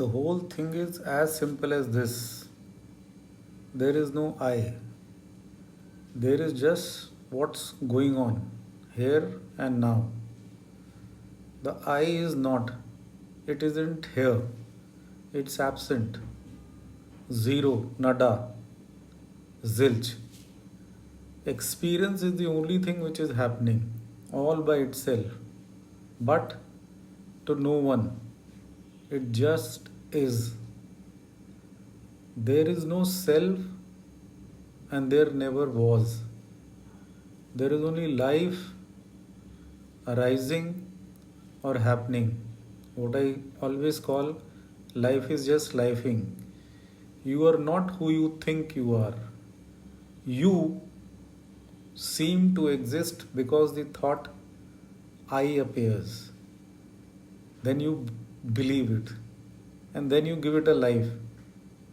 The whole thing is as simple as this. There is no I. There is just what's going on here and now. The I is not. It isn't here. It's absent. Zero, nada, zilch. Experience is the only thing which is happening all by itself. But to no one. It just is. There is no self and there never was. There is only life arising or happening. What I always call life is just lifing. You are not who you think you are. You seem to exist because the thought I appears. Then you believe it. And then you give it a life.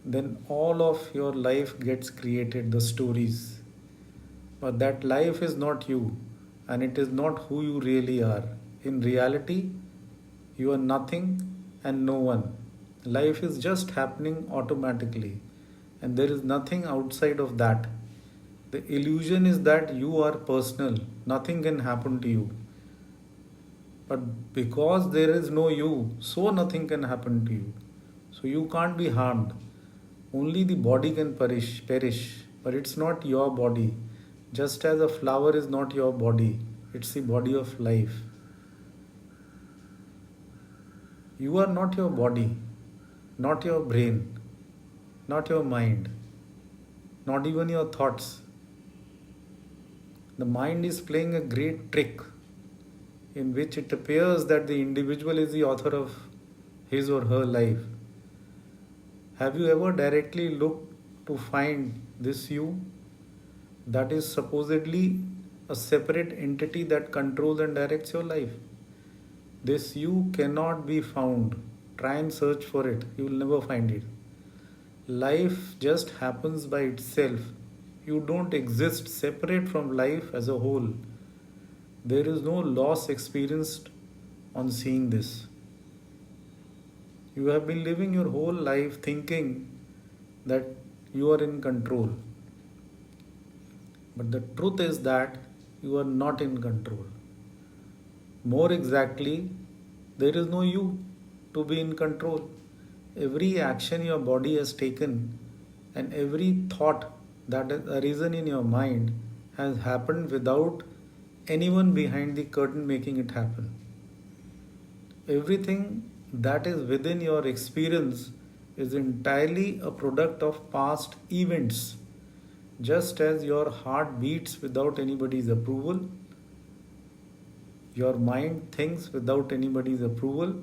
Then all of your life gets created, the stories. But that life is not you, and it is not who you really are. In reality, you are nothing and no one. Life is just happening automatically, and there is nothing outside of that. The illusion is that you are personal, nothing can happen to you. But because there is no you, so nothing can happen to you. So you can't be harmed. Only the body can perish, but it's not your body. Just as a flower is not your body, it's the body of life. You are not your body, not your brain, not your mind, not even your thoughts. The mind is playing a great trick in which it appears that the individual is the author of his or her life. Have you ever directly looked to find this you that is supposedly a separate entity that controls and directs your life? This you cannot be found. Try and search for it. You will never find it. Life just happens by itself. You don't exist separate from life as a whole. There is no loss experienced on seeing this. You have been living your whole life thinking that you are in control. But the truth is that you are not in control. More exactly, there is no you to be in control. Every action your body has taken and every thought that has arisen in your mind has happened without anyone behind the curtain making it happen. Everything that is within your experience is entirely a product of past events. Just as your heart beats without anybody's approval, your mind thinks without anybody's approval,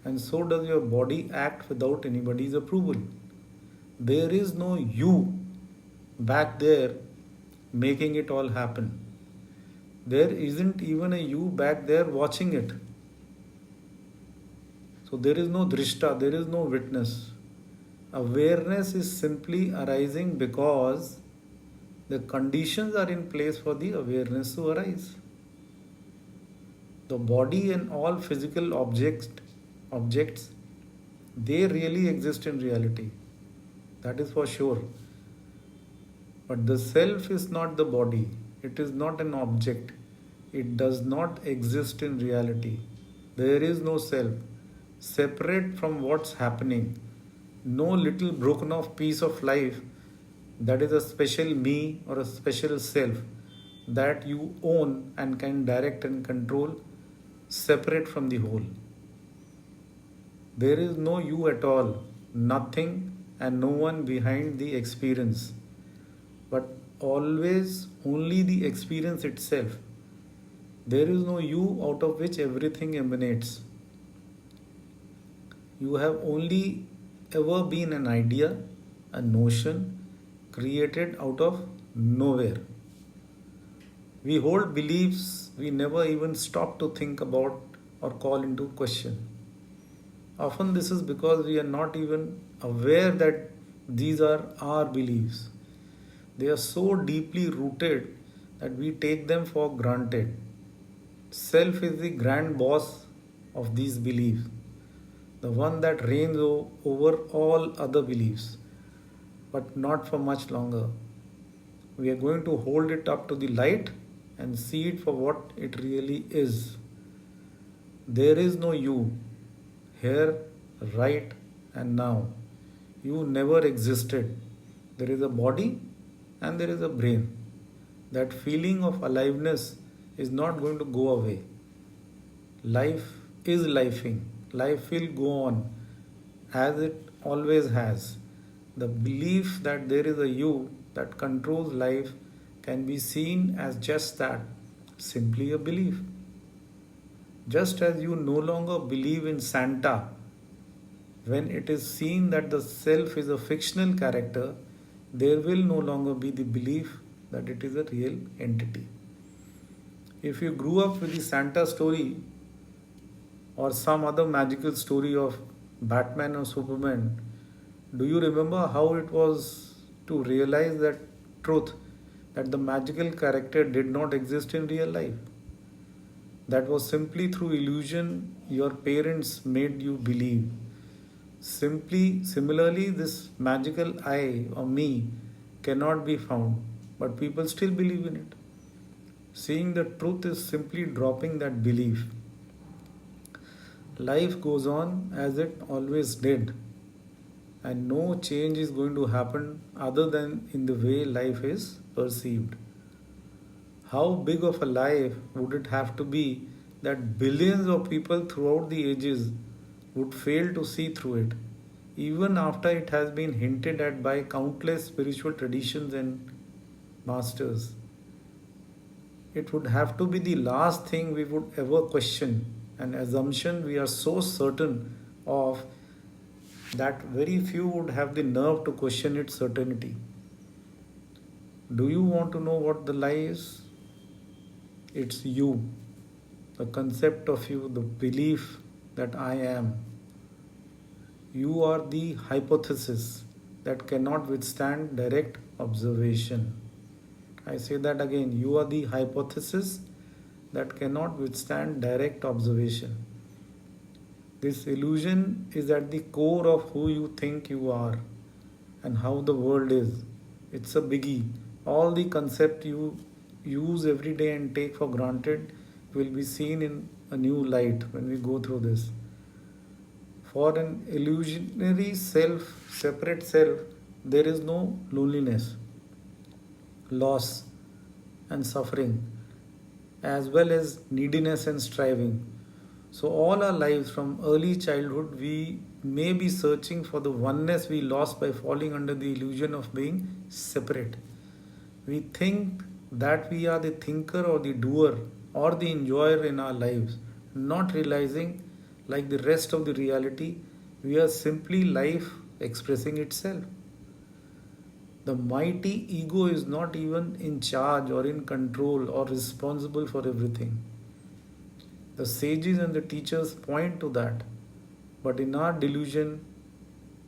and so does your body act without anybody's approval. There is no you back there making it all happen. There isn't even a you back there watching it. So there is no drishta, there is no witness. Awareness is simply arising because the conditions are in place for the awareness to arise. The body and all physical objects, they really exist in reality. That is for sure. But the self is not the body. It is not an object. It does not exist in reality. There is no self. Separate from what's happening. No little broken off piece of life that is a special me or a special self that you own and can direct and control separate from the whole. There is no you at all, nothing and no one behind the experience, but always only the experience itself. There is no you out of which everything emanates. You have only ever been an idea, a notion created out of nowhere. We hold beliefs we never even stop to think about or call into question. Often, this is because we are not even aware that these are our beliefs. They are so deeply rooted that we take them for granted. Self is the grand boss of these beliefs. the one that reigns over all other beliefs, but not for much longer. We are going to hold it up to the light and see it for what it really is. There is no you here, right, and now. You never existed. There is a body and there is a brain. That feeling of aliveness is not going to go away. Life is lifing. Life will go on as it always has. The belief that there is a you that controls life can be seen as just that, simply a belief. Just as you no longer believe in Santa when it is seen that the self is a fictional character, there will no longer be the belief that it is a real entity. If you grew up with the Santa story or some other magical story of Batman or Superman, do you remember how it was to realize that truth that the magical character did not exist in real life? That was simply through illusion your parents made you believe. Similarly, this magical I or me cannot be found, but people still believe in it. Seeing the truth is simply dropping that belief. Life goes on as it always did, and no change is going to happen other than in the way life is perceived. How big of a life would it have to be that billions of people throughout the ages would fail to see through it, even after it has been hinted at by countless spiritual traditions and masters? It would have to be the last thing we would ever question, an assumption we are so certain of that very few would have the nerve to question its certainty. Do you want to know what the lie is? It's you, the concept of you, the belief that I am. You are the hypothesis that cannot withstand direct observation. I say that again. You are the hypothesis that cannot withstand direct observation. This illusion is at the core of who you think you are and how the world is. It's a biggie. All the concept you use every day and take for granted will be seen in a new light when we go through this. For an illusionary self, separate self, there is no loneliness, loss, and suffering, as well as neediness and striving. So, all our lives from early childhood, we may be searching for the oneness we lost by falling under the illusion of being separate. We think that we are the thinker or the doer or the enjoyer in our lives, not realizing, like the rest of the reality, we are simply life expressing itself. The mighty ego is not even in charge or in control or responsible for everything. The sages and the teachers point to that, but in our delusion,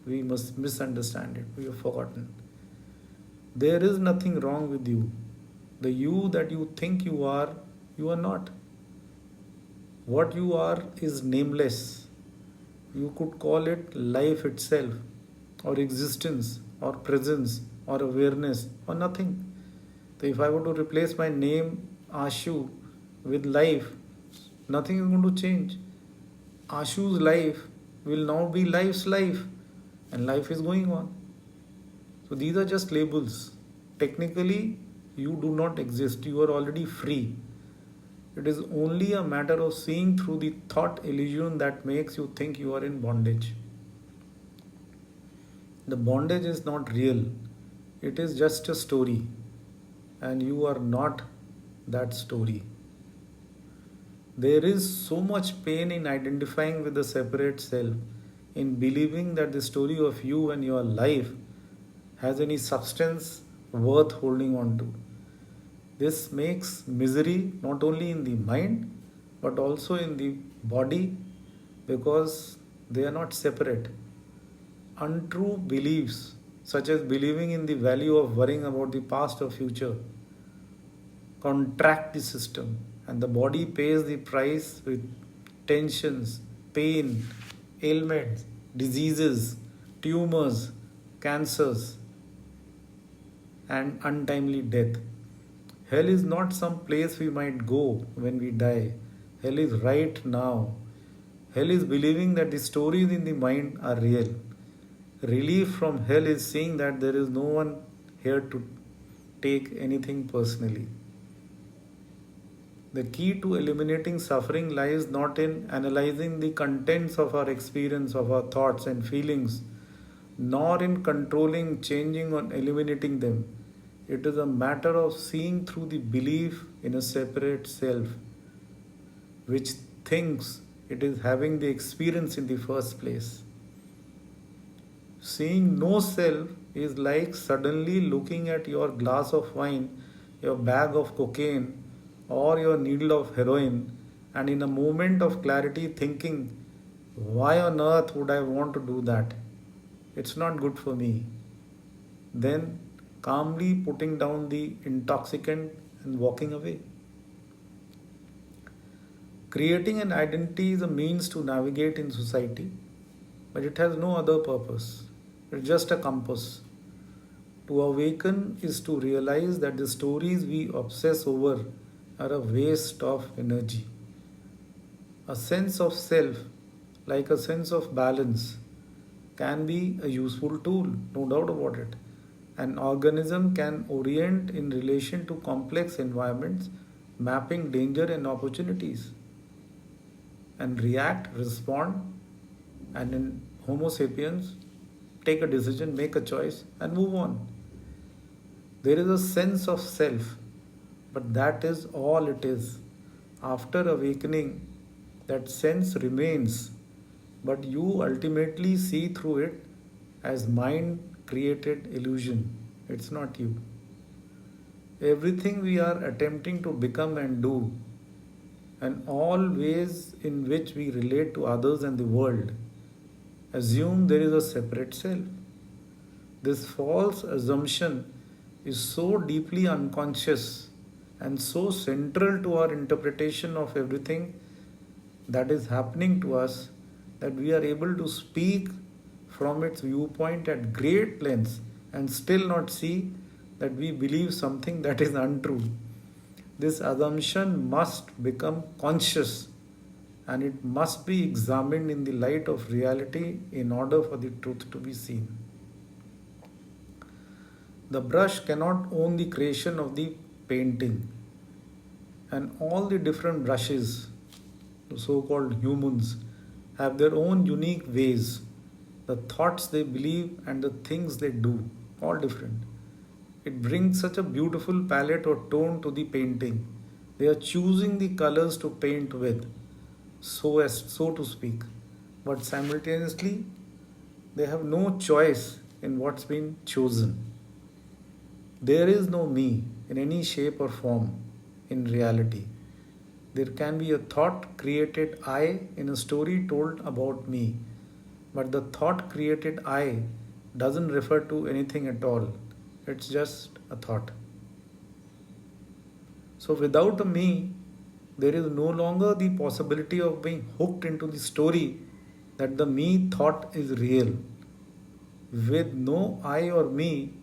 we must misunderstand it. We have forgotten. There is nothing wrong with you. The you that you think you are not. What you are is nameless. You could call it life itself, or existence, or presence, or awareness, or nothing. So if I were to replace my name Ashu with life, nothing is going to change. Ashu's life will now be life's life, and life is going on. So these are just labels. Technically, you do not exist. You are already free. It is only a matter of seeing through the thought illusion that makes you think you are in bondage. The bondage is not real. It is just a story. And you are not that story. There is so much pain in identifying with the separate self, in believing that the story of you and your life has any substance worth holding on to. This makes misery not only in the mind but also in the body because they are not separate. Untrue beliefs, such as believing in the value of worrying about the past or future, contract the system, and the body pays the price with tensions, pain, ailments, diseases, tumors, cancers, and untimely death. Hell is not some place we might go when we die. Hell is right now. Hell is believing that the stories in the mind are real. Relief from hell is seeing that there is no one here to take anything personally. The key to eliminating suffering lies not in analyzing the contents of our experience, of our thoughts and feelings, nor in controlling, changing, or eliminating them. It is a matter of seeing through the belief in a separate self, which thinks it is having the experience in the first place. Seeing no self is like suddenly looking at your glass of wine, your bag of cocaine, or your needle of heroin, and in a moment of clarity thinking, why on earth would I want to do that? It's not good for me. Then calmly putting down the intoxicant and walking away. Creating an identity is a means to navigate in society, but it has no other purpose. It's just a compass. To awaken is to realize that the stories we obsess over are a waste of energy. A sense of self, like a sense of balance, can be a useful tool, no doubt about it. An organism can orient in relation to complex environments, mapping danger and opportunities, and react, respond, and in Homo sapiens, take a decision, make a choice, and move on. There is a sense of self, but that is all it is. After awakening, that sense remains, but you ultimately see through it as mind created illusion. It's not you. Everything we are attempting to become and do, and all ways in which we relate to others and the world, assume there is a separate self. This false assumption is so deeply unconscious and so central to our interpretation of everything that is happening to us that we are able to speak from its viewpoint at great lengths and still not see that we believe something that is untrue. This assumption must become conscious and it must be examined in the light of reality in order for the truth to be seen. The brush cannot own the creation of the painting, and all the different brushes, the so called humans, have their own unique ways. The thoughts they believe and the things they do, all different. It brings such a beautiful palette or tone to the painting. They are choosing the colors to paint with, so to speak. But simultaneously, they have no choice in what's been chosen. There is no me in any shape or form in reality. There can be a thought created I in a story told about me, but the thought created I doesn't refer to anything at all. It's just a thought. So without a me, there is no longer the possibility of being hooked into the story that the me thought is real. With no I or me,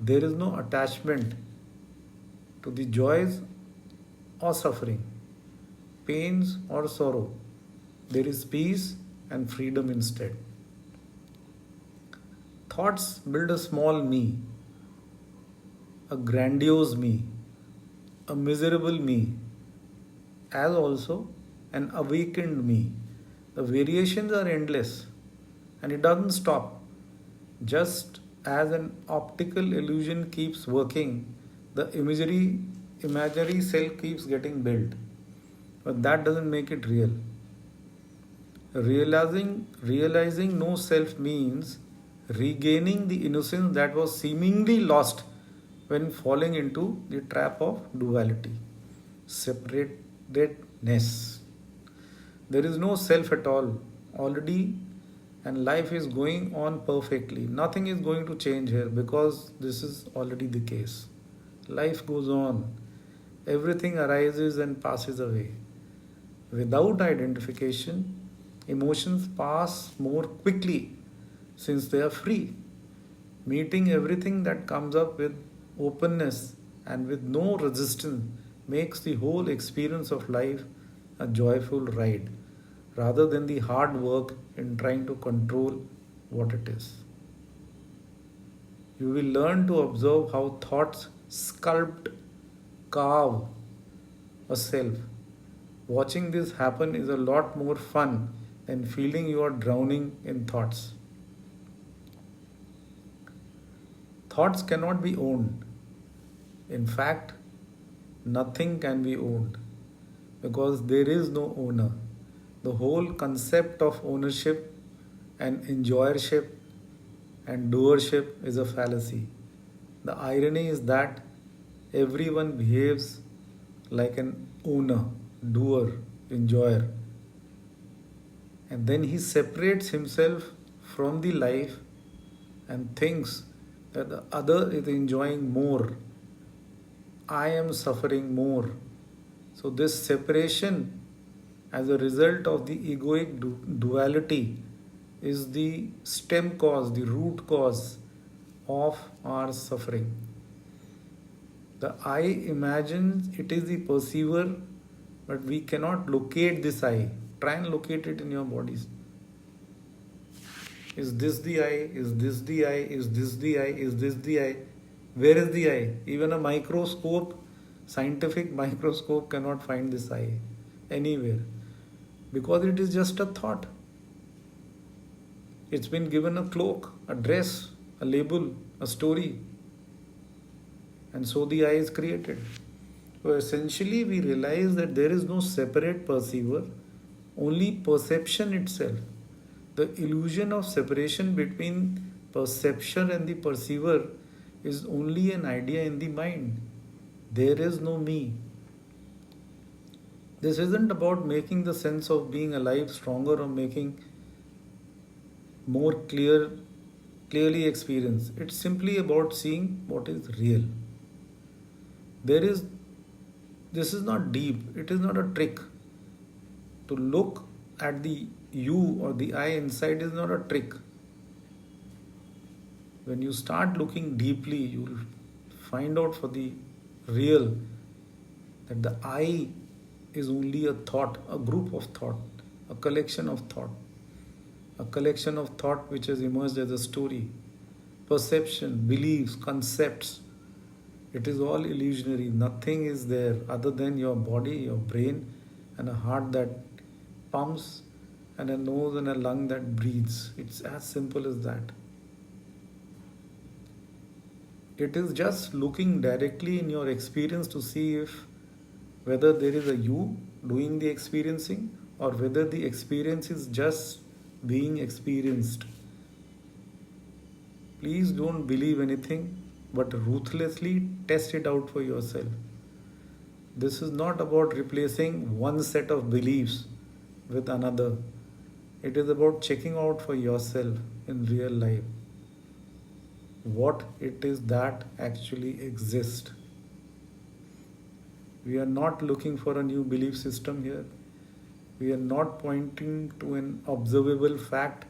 there is no attachment to the joys or suffering, pains or sorrow. There is peace and freedom instead. Thoughts build a small me, a grandiose me, a miserable me, as also an awakened me. The variations are endless and it doesn't stop. Just as an optical illusion keeps working, the imaginary self keeps getting built. But that doesn't make it real. Realizing no self means regaining the innocence that was seemingly lost when falling into the trap of duality, separatedness. There is no self at all already, and life is going on perfectly. Nothing is going to change here because this is already the case. Life goes on, everything arises and passes away. Without identification, Emotions pass more quickly since they are free. Meeting everything that comes up with openness and with no resistance makes the whole experience of life a joyful ride rather than the hard work in trying to control what it is. You will learn to observe how thoughts sculpt, carve a self. Watching this happen is a lot more fun than feeling you are drowning in thoughts. Thoughts cannot be owned. In fact, nothing can be owned because there is no owner. The whole concept of ownership and enjoyership and doership is a fallacy. The irony is that everyone behaves like an owner, doer, enjoyer, and then he separates himself from the life and thinks that the other is enjoying more. I am suffering more. So, this separation as a result of the egoic duality is the stem cause, the root cause of our suffering. The I imagines it is the perceiver, but we cannot locate this I. Try and locate it in your bodies. Is this the I? Is this the I? Is this the I? Is this the I? Where is the I? Even a microscope, scientific microscope cannot find this I anywhere because it is just a thought. It's been given a cloak, a dress, a label, a story, and so the I is created. So essentially, we realize that there is no separate perceiver, only perception itself. The illusion of separation between perception and the perceiver is only an idea in the mind. There is no me. This isn't about making the sense of being alive stronger or making more clearly experience. It's simply about seeing what is real. There is This is not deep, it is not a trick. To look at the you or the I inside is not a trick. When you start looking deeply, you will find out for the real that the I is only a thought, a group of thought, a collection of thought, a collection of thought which has emerged as a story, perception, beliefs, concepts. It is all illusionary. Nothing is there other than your body, your brain, and a heart that pumps, and a nose and a lung that breathes. It's as simple as that. It is just looking directly in your experience to see if whether there is a you doing the experiencing or whether the experience is just being experienced. Please don't believe anything but ruthlessly test it out for yourself. This is not about replacing one set of beliefs with another. It is about checking out for yourself in real life what it is that actually exists. We are not looking for a new belief system here. We are not pointing to an observable fact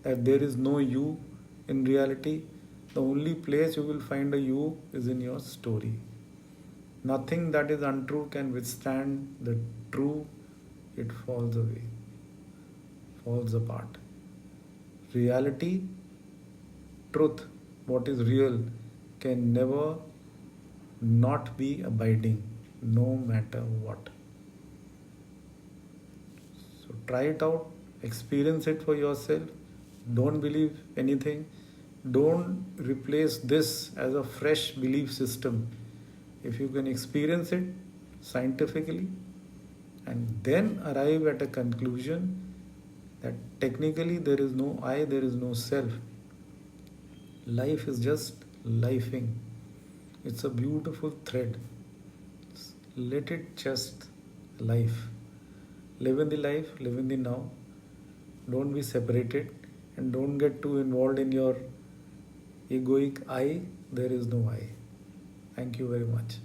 that there is no you in reality. The only place you will find a you is in your story. Nothing that is untrue can withstand the true. It falls away, falls apart. Reality, truth, what is real can never not be abiding, no matter what. So try it out, experience it for yourself. Don't believe anything. Don't replace this as a fresh belief system. If you can experience it scientifically and then arrive at a conclusion that technically there is no I, there is no self. Life is just lifing. It's a beautiful thread. Let it just life. Live in the life, live in the now. Don't be separated and don't get too involved in your egoic I. There is no I. Thank you very much.